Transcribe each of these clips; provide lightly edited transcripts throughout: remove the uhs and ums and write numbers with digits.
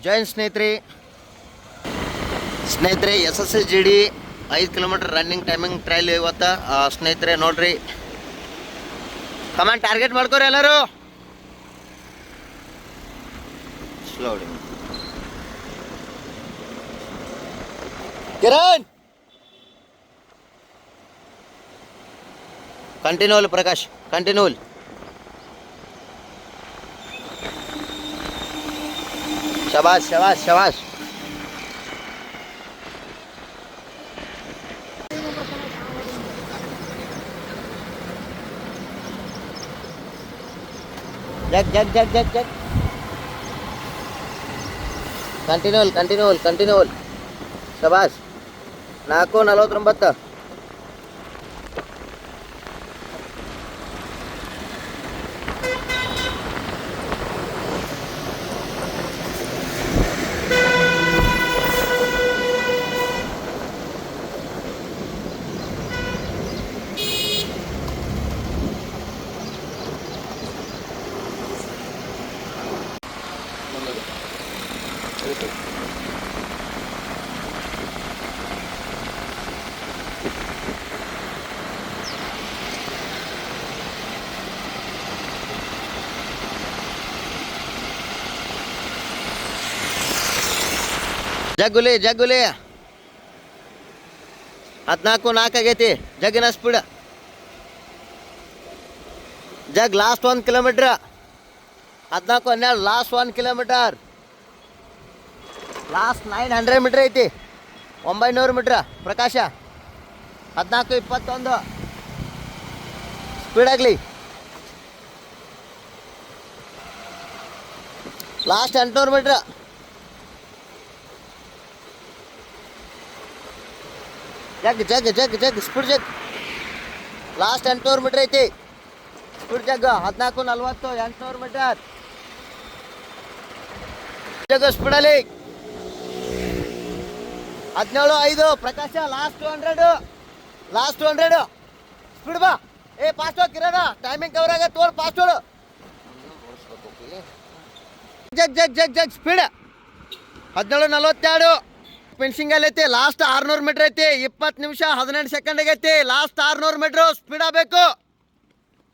Join ಸ್ನೇಹಿತರೆ SSLGD 5 kilometre running timing trial ಇವತ್ತು ಸ್ನೇಹಿತರೆ ನೋಡ್ರಿ. ಕಮಾಂಡ್ ಟಾರ್ಗೆಟ್ ಮಾಡ್ಕೋರಿ ಎಲ್ಲರೂ. ಸ್ಲೋಡಿ ಕಿರಣ್ ಕಂಟಿನ್ಯೂಲ್ ಪ್ರಕಾಶ್ ಕಂಟಿನ್ಯೂಲ್. ಶಬಾಷ್ ಶಬಾಷ್ ಶಬಾಷ್. ಜಗ್ ಜಗ್ ಜಗ್ ಜಗ್ ಜಗ್. ಕಂಟಿನ್ಯೂಲ್ ಶಬಾಷ್. 4:49. ಜಗ್ಗುಲಿ 14 ಆಗೈತಿ. ಜಗ್ಗಿನ speed. Jog last 1 kilometre. 14-12 last 1 kilometre. Last 900 metre ಐತಿ. 900 ಮೀಟ್ರ್ ಪ್ರಕಾಶ. 14-21 ಸ್ಪೀಡ್ ಆಗಲಿ. Last 800 metre. Jog speed jog. Last 800 metre ಐತಿ. Speed jog 14-40 800 metre. ಜಗ್ ಸ್ಪೀಡಲ್ಲಿ 17-5 ಪ್ರಕಾಶ. ಲಾಸ್ಟ್ 200 ಸ್ಪೀಡ್ ಬಾ. ಫಾಸ್ಟ್ ಹೋಗಿ ಕಿರಣ. ಟೈಮಿಂಗ್ ಕವರ್ ಆಗ ತೋಡ್ ಫಾಸ್ಟ್ ಹೋಡು. ಜಗ್ ಸ್ಪೀಡ್ 17-42 ಫಿನಿಶಿಂಗ್ ಅಲ್ಲಿ ಐತಿ. ಲಾಸ್ಟ್ 600 ಮೀಟರ್ ಐತಿ. 20 ನಿಮಿಷ 18 ಸೆಕೆಂಡ್ ಆಗೈತಿ. ಲಾಸ್ಟ್ 600 ಮೀಟ್ರು ಸ್ಪೀಡ್ ಆಗಬೇಕು.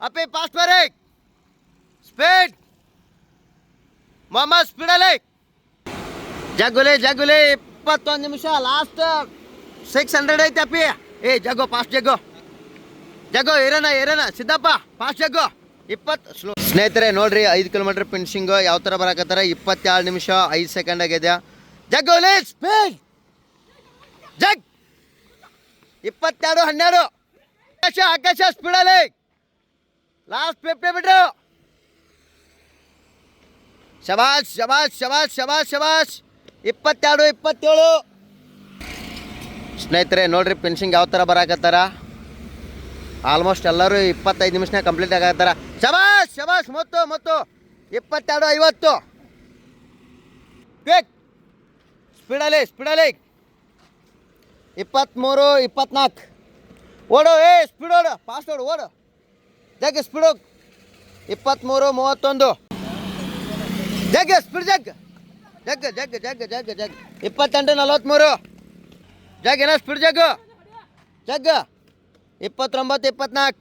ಅಪ್ಪಿ ಫಾಸ್ಟ್ ಬರೀ. ಸ್ಪೀಡ್ ಮೊಹಮ್ಮದ್ ಸ್ಪೀಡಲ್ಲಿ. ಜಗ್ಗುಲಿ 21 ನಿಮಿಷ. ಲಾಸ್ಟ್ 600 ಐತಿ ಅಪ್ಪಿ. ಜಗ್ಗು ಫಾಸ್ಟ್ ಜಗ್ಗು ಇರೋಣ ಸಿದ್ದಪ್ಪ ಫಾಸ್ಟ್ ಜಗ್ಗು. 20 ಸ್ಲೋ. ಸ್ನೇಹಿತರೆ ನೋಡ್ರಿ 5 ಕಿಲೋಮೀಟರ್ ಫಿನಿಶಿಂಗು ಯಾವ ಥರ ಬರಕತ್ತಾರ. 22 ನಿಮಿಷ 5 ಸೆಕೆಂಡ್ ಆಗಿದೆ. ಜಗ್ಗುಲಿ ಸ್ಪೀಡ್ ಜಗ್ 22-12 ಆಕಾಶ ಸ್ಪೀಡಲ್ಲಿ. Last 50 metre. ಶಬಾಷ್ 22-27 ಸ್ನೇಹಿತರೆ ನೋಡ್ರಿ ಫಿನಿಶಿಂಗ್ ಯಾವ ಥರ ಬರಾಕತ್ತಾರ. ಆಲ್ಮೋಸ್ಟ್ ಎಲ್ಲರೂ 25 ನಿಮಿಷನಾಗ ಕಂಪ್ಲೀಟ್ ಆಗತ್ತಾರ. ಶಬಾಷ್ ಮೊತ್ತು 22-50 ಕ್ವಿಕ್ ಸ್ಪೀಡಲ್ಲಿ 23-24 ಓಡು. ಸ್ಪೀಡ್ ಓಡು ಫಾಸ್ಟ್ ಓಡು. ಜಗ್ ಸ್ಪೀಡ್ ಹೋಗಿ 23-31 ಜಗ್ ಸ್ಪೀಡ್ ಜಗ್ 28-43 ಜಗ್ ಏನೋ ಸ್ಪೀಡ್ ಜಗ್ 29-24